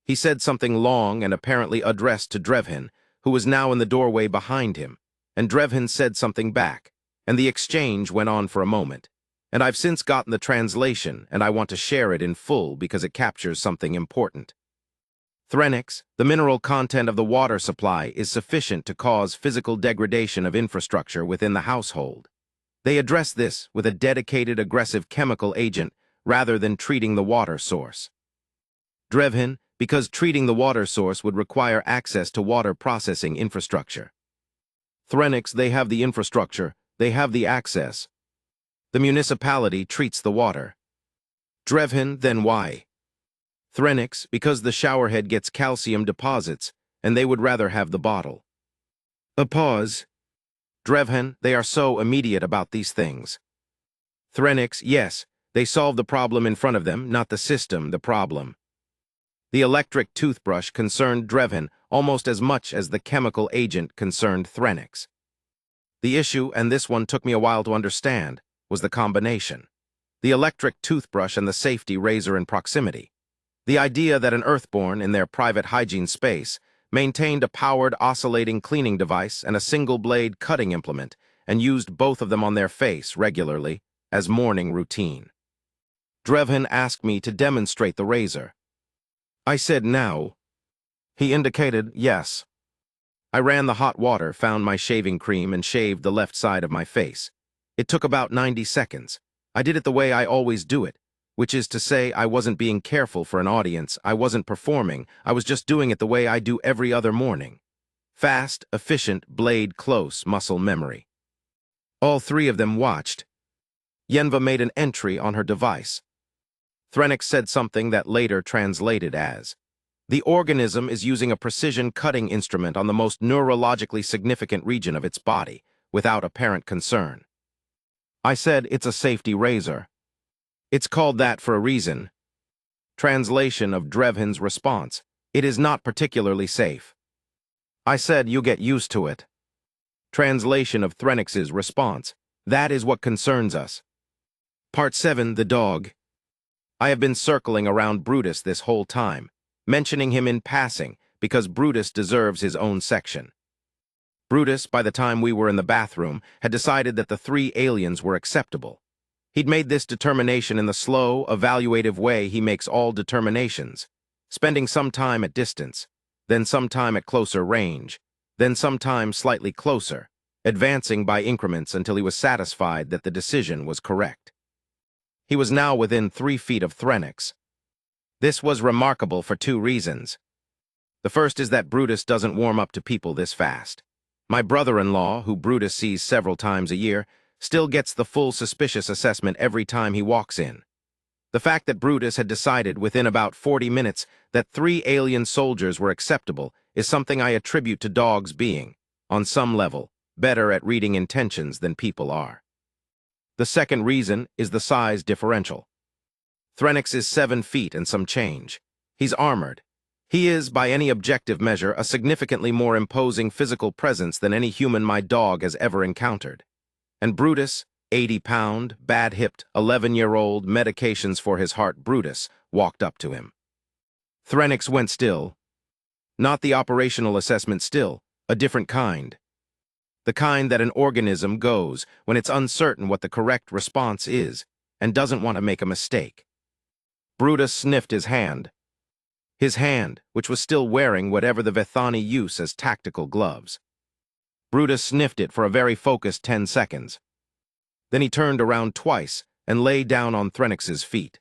He said something long and apparently addressed to Drevhin, who was now in the doorway behind him, and Drevhin said something back, and the exchange went on for a moment. And I've since gotten the translation, and I want to share it in full because it captures something important. Threnix, the mineral content of the water supply is sufficient to cause physical degradation of infrastructure within the household. They address this with a dedicated aggressive chemical agent rather than treating the water source. Drevhin, because treating the water source would require access to water processing infrastructure. Threnix, they have the infrastructure, they have the access. The municipality treats the water. Drevhin, then why? Threnix, because the showerhead gets calcium deposits, and they would rather have the bottle. A pause. Drevhin, they are so immediate about these things. Threnix, yes, they solve the problem in front of them, not the system, the problem. The electric toothbrush concerned Drevhin almost as much as the chemical agent concerned Threnix. The issue, and this one took me a while to understand, was the combination. The electric toothbrush and the safety razor in proximity. The idea that an Earthborn, in their private hygiene space, maintained a powered oscillating cleaning device and a single-blade cutting implement, and used both of them on their face regularly as morning routine. Drevhin asked me to demonstrate the razor. I said no. He indicated yes. I ran the hot water, found my shaving cream, and shaved the left side of my face. It took about 90 seconds. I did it the way I always do it, which is to say I wasn't being careful for an audience, I wasn't performing, I was just doing it the way I do every other morning. Fast, efficient, blade close muscle memory. All three of them watched. Yenva made an entry on her device. Threnix said something that later translated as, "The organism is using a precision cutting instrument on the most neurologically significant region of its body, without apparent concern." I said, "It's a safety razor." "It's called that for a reason." Translation of Drevhin's response: "It is not particularly safe." I said, "You get used to it." Translation of Threnix's response: "That is what concerns us." Part 7, The Dog. I have been circling around Brutus this whole time, mentioning him in passing because Brutus deserves his own section. Brutus, by the time we were in the bathroom, had decided that the 3 aliens were acceptable. He'd made this determination in the slow, evaluative way he makes all determinations, spending some time at distance, then some time at closer range, then some time slightly closer, advancing by increments until he was satisfied that the decision was correct. He was now within 3 feet of Threnix. This was remarkable for 2 reasons. The first is that Brutus doesn't warm up to people this fast. My brother-in-law, who Brutus sees several times a year, still gets the full suspicious assessment every time he walks in. The fact that Brutus had decided within about 40 minutes that 3 alien soldiers were acceptable is something I attribute to dogs being, on some level, better at reading intentions than people are. The second reason is the size differential. Threnix is 7 feet and some change. He's armored. He is, by any objective measure, a significantly more imposing physical presence than any human my dog has ever encountered. And Brutus, 80-pound, bad-hipped, 11-year-old, medications for his heart Brutus, walked up to him. Threnix went still. Not the operational assessment still, a different kind. The kind that an organism goes when it's uncertain what the correct response is and doesn't want to make a mistake. Brutus sniffed his hand, which was still wearing whatever the Vethani use as tactical gloves. Brutus sniffed it for a very focused 10 seconds. Then he turned around twice and lay down on Threnix's feet.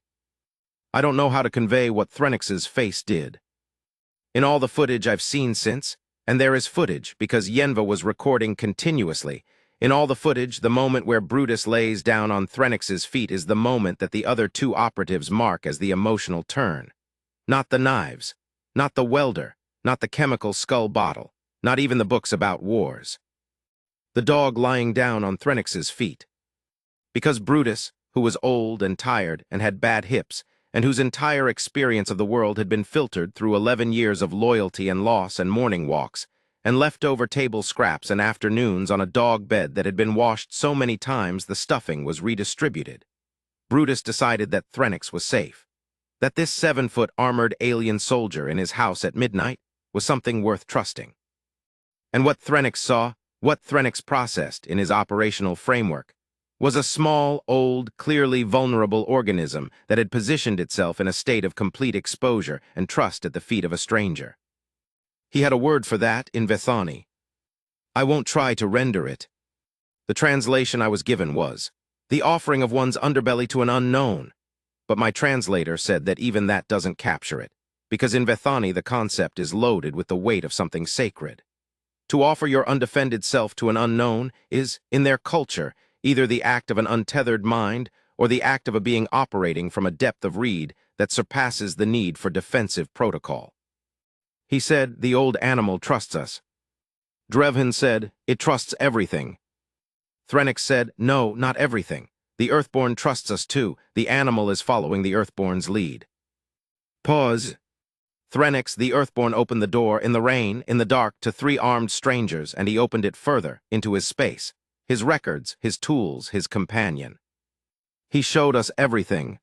I don't know how to convey what Threnix's face did. In all the footage I've seen since, and there is footage because Yenva was recording continuously, in all the footage, the moment where Brutus lays down on Threnix's feet is the moment that the other two operatives mark as the emotional turn. Not the knives, not the welder, not the chemical skull bottle, not even the books about wars. The dog lying down on Threnix's feet. Because Brutus, who was old and tired and had bad hips, and whose entire experience of the world had been filtered through 11 years of loyalty and loss and morning walks, and leftover table scraps and afternoons on a dog bed that had been washed so many times the stuffing was redistributed. Brutus decided that Threnix was safe. That this 7-foot armored alien soldier in his house at midnight was something worth trusting. And what Threnix saw, what Threnix processed in his operational framework, was a small, old, clearly vulnerable organism that had positioned itself in a state of complete exposure and trust at the feet of a stranger. He had a word for that in Vethani. I won't try to render it. The translation I was given was, the offering of one's underbelly to an unknown. But my translator said that even that doesn't capture it, because in Vethani the concept is loaded with the weight of something sacred. To offer your undefended self to an unknown is, in their culture, either the act of an untethered mind or the act of a being operating from a depth of read that surpasses the need for defensive protocol. He said, the old animal trusts us. Drevhin said, it trusts everything. Threnix said, no, not everything. The Earthborn trusts us too. The animal is following the Earthborn's lead. Pause. Threnix, the Earthborn, opened the door in the rain, in the dark, to 3 armed strangers, and he opened it further, into his space. His records, his tools, his companion. He showed us everything.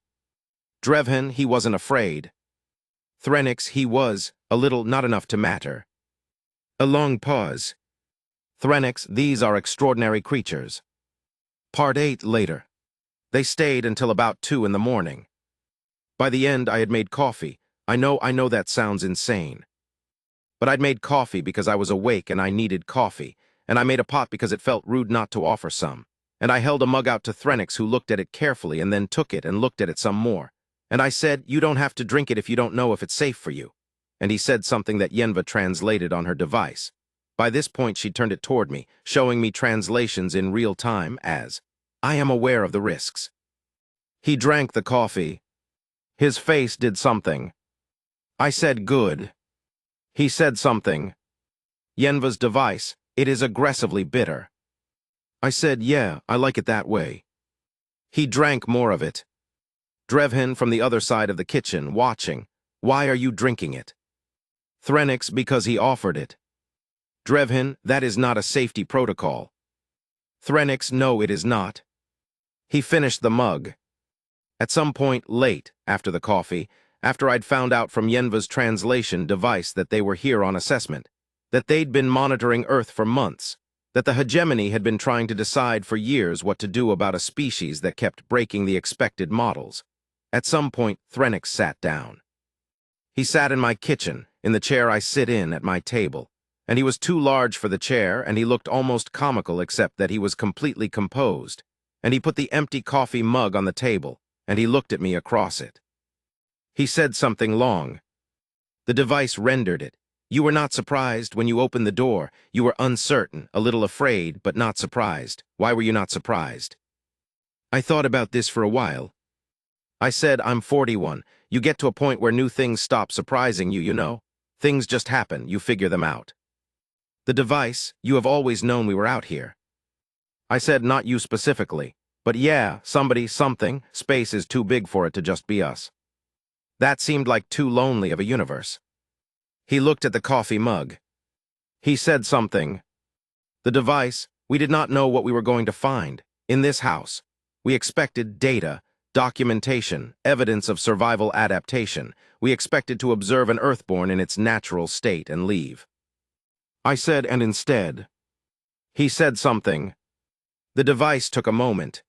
Drevhin, he wasn't afraid. Threnix, he was, a little, not enough to matter. A long pause. Threnix, these are extraordinary creatures. Part 8 later. They stayed until about 2 in the morning. By the end, I had made coffee. I know that sounds insane. But I'd made coffee because I was awake and I needed coffee, and I made a pot because it felt rude not to offer some. And I held a mug out to Threnix, who looked at it carefully and then took it and looked at it some more. And I said, you don't have to drink it if you don't know if it's safe for you. And he said something that Yenva translated on her device. By this point, she turned it toward me, showing me translations in real time as, I am aware of the risks. He drank the coffee. His face did something. I said, good. He said something. Yenva's device, it is aggressively bitter. I said, yeah, I like it that way. He drank more of it. Drevhin from the other side of the kitchen, watching. Why are you drinking it? Threnix, because he offered it. Drevhin, that is not a safety protocol. Threnix, no, it is not. He finished the mug. At some point late, after the coffee, after I'd found out from Yenva's translation device that they were here on assessment, that they'd been monitoring Earth for months, that the hegemony had been trying to decide for years what to do about a species that kept breaking the expected models. At some point, Threnix sat down. He sat in my kitchen, in the chair I sit in at my table, and he was too large for the chair, and he looked almost comical except that he was completely composed, and he put the empty coffee mug on the table, and he looked at me across it. He said something long. The device rendered it. You were not surprised when you opened the door. You were uncertain, a little afraid, but not surprised. Why were you not surprised? I thought about this for a while. I said, I'm 41. You get to a point where new things stop surprising you, you know? Things just happen, you figure them out. The device, you have always known we were out here. I said not you specifically, but yeah, somebody, something, space is too big for it to just be us. That seemed like too lonely of a universe. He looked at the coffee mug. He said something. The device, we did not know what we were going to find. In this house, we expected data, documentation, evidence of survival adaptation. We expected to observe an Earthborn in its natural state and leave. I said, and instead. He said something. The device took a moment.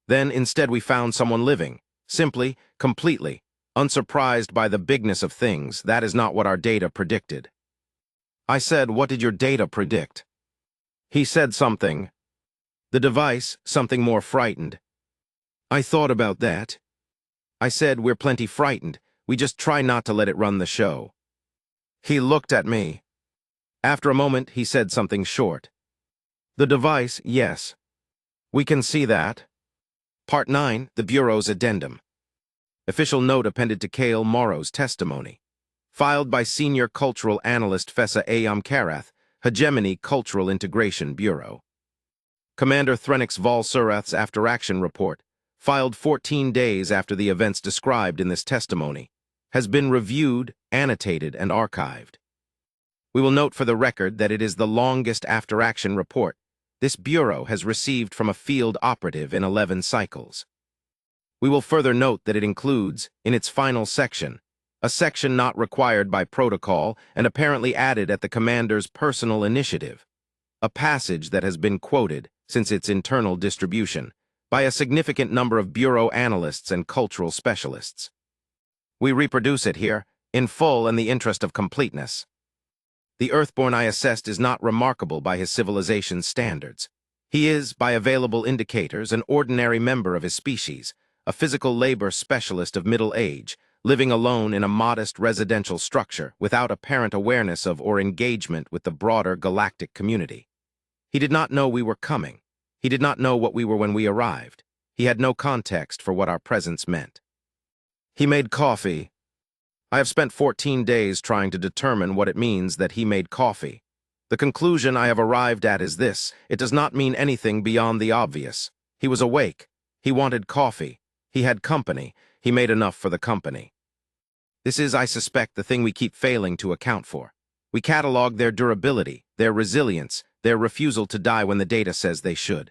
Then instead we found someone living, simply, completely, unsurprised by the bigness of things. That is not what our data predicted. I said, what did your data predict? He said something. The device, something more frightened. I thought about that. I said, we're plenty frightened. We just try not to let it run the show. He looked at me. After a moment, he said something short. The device, yes. We can see that. Part 9, the Bureau's Addendum. Official note appended to Cale Morrow's testimony. Filed by Senior Cultural Analyst Fessa Ayam Karath, Hegemony Cultural Integration Bureau. Commander Threnix Valsurath's after-action report, filed 14 days after the events described in this testimony, has been reviewed, annotated, and archived. We will note for the record that it is the longest after-action report this Bureau has received from a field operative in 11 cycles. We will further note that it includes, in its final section, a section not required by protocol and apparently added at the commander's personal initiative, a passage that has been quoted, since its internal distribution, by a significant number of Bureau analysts and cultural specialists. We reproduce it here, in full in the interest of completeness. The Earthborn I assessed is not remarkable by his civilization's standards. He is, by available indicators, an ordinary member of his species, a physical labor specialist of middle age, living alone in a modest residential structure without apparent awareness of or engagement with the broader galactic community. He did not know we were coming. He did not know what we were when we arrived. He had no context for what our presence meant. He made coffee. I have spent 14 days trying to determine what it means that he made coffee. The conclusion I have arrived at is this: it does not mean anything beyond the obvious. He was awake. He wanted coffee. He had company. He made enough for the company. This is, I suspect, the thing we keep failing to account for. We catalog their durability, their resilience, their refusal to die when the data says they should.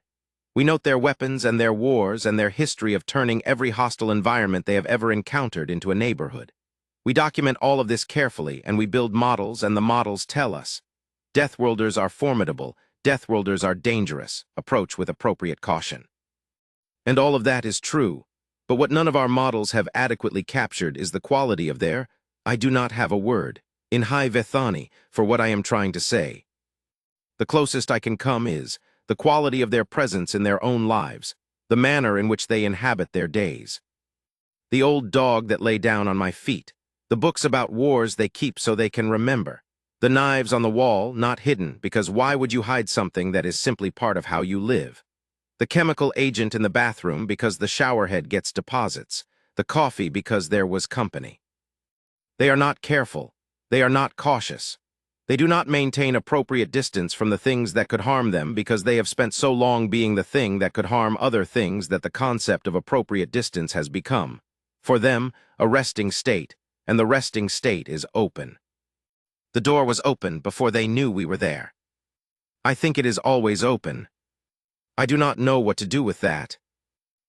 We note their weapons and their wars and their history of turning every hostile environment they have ever encountered into a neighborhood. We document all of this carefully, and we build models, and the models tell us. Deathworlders are formidable. Deathworlders are dangerous. Approach with appropriate caution. And all of that is true, but what none of our models have adequately captured is the quality of their, I do not have a word, in High Vethani, for what I am trying to say. The closest I can come is the quality of their presence in their own lives, the manner in which they inhabit their days. The old dog that lay down on my feet, the books about wars they keep so they can remember, the knives on the wall not hidden because why would you hide something that is simply part of how you live? The chemical agent in the bathroom because the showerhead gets deposits, the coffee because there was company. They are not careful. They are not cautious. They do not maintain appropriate distance from the things that could harm them because they have spent so long being the thing that could harm other things that the concept of appropriate distance has become, for them, a resting state, and the resting state is open. The door was open before they knew we were there. I think it is always open. I do not know what to do with that.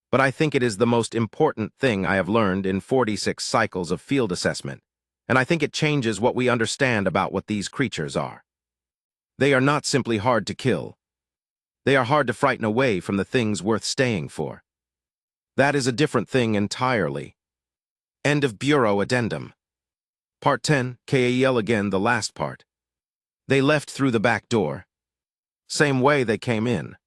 But I think it is the most important thing I have learned in 46 cycles of field assessment, and I think it changes what we understand about what these creatures are. They are not simply hard to kill. They are hard to frighten away from the things worth staying for. That is a different thing entirely. End of Bureau Addendum. Part 10, KAEL again, the last part. They left through the back door. Same way they came in.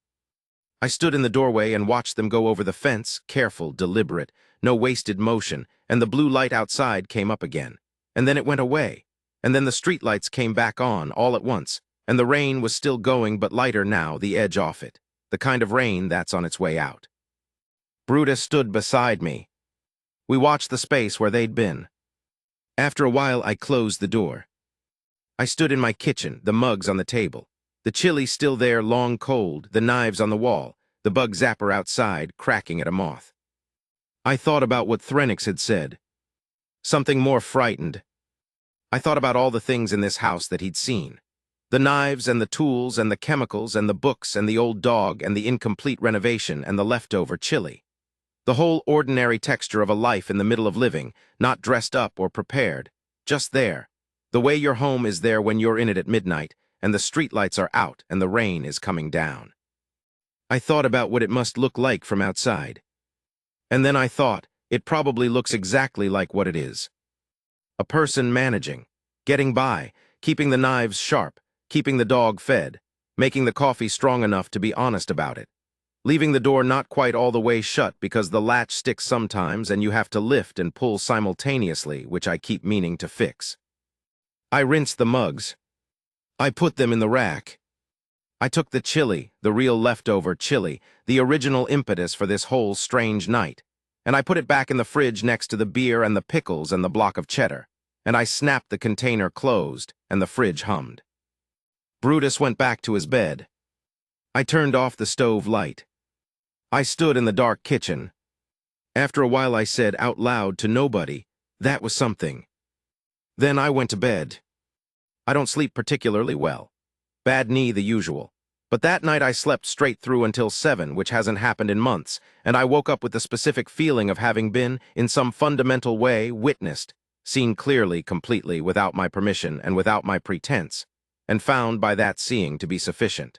I stood in the doorway and watched them go over the fence, careful, deliberate, no wasted motion, and the blue light outside came up again. And then it went away. And then the streetlights came back on, all at once, and the rain was still going but lighter now, the edge off it, the kind of rain that's on its way out. Brutus stood beside me. We watched the space where they'd been. After a while, I closed the door. I stood in my kitchen, the mugs on the table. The chili still there, long cold, the knives on the wall, the bug zapper outside, cracking at a moth. I thought about what Threnix had said. Something more frightened. I thought about all the things in this house that he'd seen. The knives and the tools and the chemicals and the books and the old dog and the incomplete renovation and the leftover chili. The whole ordinary texture of a life in the middle of living, not dressed up or prepared, just there. The way your home is there when you're in it at midnight, and the streetlights are out and the rain is coming down. I thought about what it must look like from outside. And then I thought, it probably looks exactly like what it is. A person managing, getting by, keeping the knives sharp, keeping the dog fed, making the coffee strong enough to be honest about it, leaving the door not quite all the way shut because the latch sticks sometimes and you have to lift and pull simultaneously, which I keep meaning to fix. I rinsed the mugs. I put them in the rack. I took the chili, the real leftover chili, the original impetus for this whole strange night, and I put it back in the fridge next to the beer and the pickles and the block of cheddar, and I snapped the container closed, and the fridge hummed. Brutus went back to his bed. I turned off the stove light. I stood in the dark kitchen. After a while I said out loud to nobody, that was something. Then I went to bed. I don't sleep particularly well. Bad knee, the usual. But that night I slept straight through until 7, which hasn't happened in months, and I woke up with the specific feeling of having been, in some fundamental way, witnessed, seen clearly, completely, without my permission and without my pretense, and found by that seeing to be sufficient.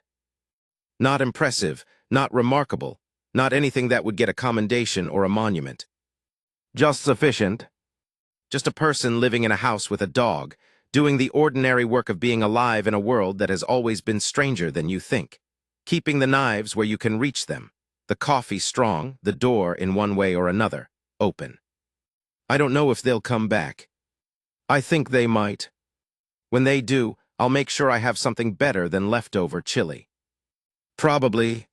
Not impressive, not remarkable, not anything that would get a commendation or a monument. Just sufficient. Just a person living in a house with a dog, doing the ordinary work of being alive in a world that has always been stranger than you think, keeping the knives where you can reach them, the coffee strong, the door, in one way or another, open. I don't know if they'll come back. I think they might. When they do, I'll make sure I have something better than leftover chili. Probably.